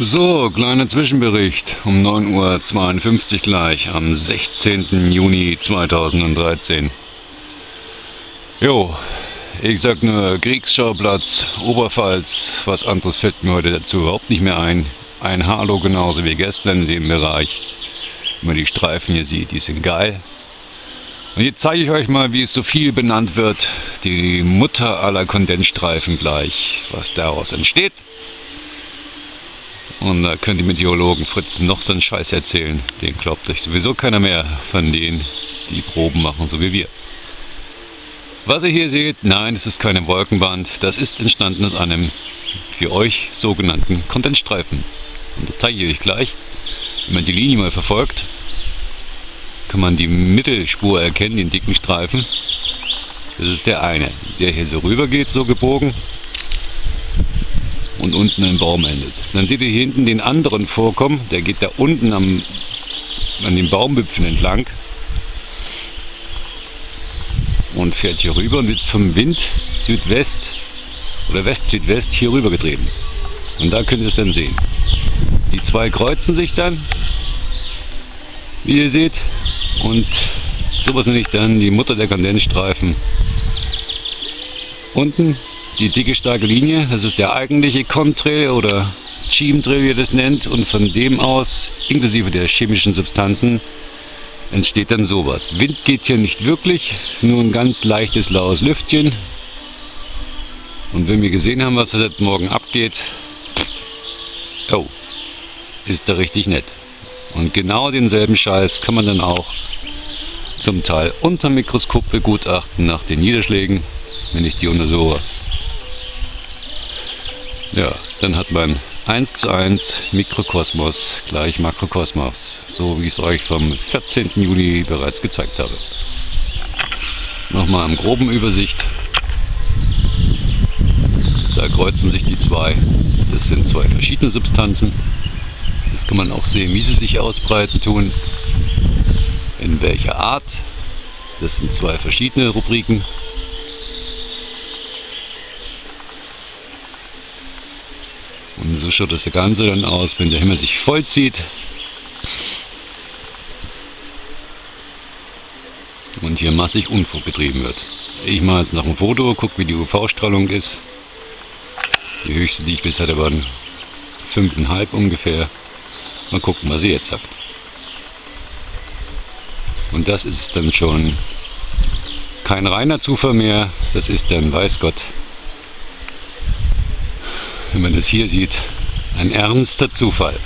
So, kleiner Zwischenbericht um 9:52 Uhr gleich am 16. Juni 2013. Jo, ich sag nur Kriegsschauplatz, Oberpfalz, was anderes fällt mir heute dazu überhaupt nicht mehr ein. Ein Halo genauso wie gestern in dem Bereich. Wenn man die Streifen hier sieht, die sind geil. Und jetzt zeige ich euch mal, wie es so viel benannt wird, die Mutter aller Kondensstreifen gleich, was daraus entsteht. Und da können die Meteorologen Fritz noch so einen Scheiß erzählen. Den glaubt euch sowieso keiner mehr von denen, die Proben machen, so wie wir. Was ihr hier seht, nein, es ist keine Wolkenband. Das ist entstanden aus einem für euch sogenannten Kondensstreifen. Und das zeige ich euch gleich. Wenn man die Linie mal verfolgt, kann man die Mittelspur erkennen, den dicken Streifen. Das ist der eine, der hier so rüber geht, so gebogen. Und unten ein Baum endet. Dann seht ihr hier hinten den anderen vorkommen, der geht da unten an den Baumwipfeln entlang und fährt hier rüber und wird vom Wind Südwest oder West-Südwest hier rüber getrieben. Und da könnt ihr es dann sehen. Die zwei kreuzen sich dann, wie ihr seht, und sowas nenne ich dann die Mutter der Kondensstreifen. Unten die dicke, starke Linie, das ist der eigentliche Contrail oder Chemtrail, wie ihr das nennt, und von dem aus, inklusive der chemischen Substanzen, entsteht dann sowas. Wind geht hier nicht wirklich, nur ein ganz leichtes, laues Lüftchen. Und wenn wir gesehen haben, was heute Morgen abgeht, oh, ist da richtig nett. Und genau denselben Scheiß kann man dann auch zum Teil unter dem Mikroskop begutachten nach den Niederschlägen, wenn ich die untersuche. Ja, dann hat man 1:1 Mikrokosmos gleich Makrokosmos, so wie ich es euch vom 14. Juli bereits gezeigt habe. Nochmal im groben Übersicht. Da kreuzen sich die zwei. Das sind zwei verschiedene Substanzen. Das kann man auch sehen, wie sie sich ausbreiten tun. In welcher Art. Das sind zwei verschiedene Rubriken. Und so schaut das Ganze dann aus, wenn der Himmel sich vollzieht. Und hier massig Unfug betrieben wird. Ich mache jetzt noch ein Foto, gucke wie die UV-Strahlung ist. Die höchste, die ich bisher hatte, waren 5,5 ungefähr. Mal gucken, was sie jetzt sagt. Und das ist dann schon kein reiner Zufall mehr. Das ist dann, weiß Gott, wenn man das hier sieht, ein ernster Zufall.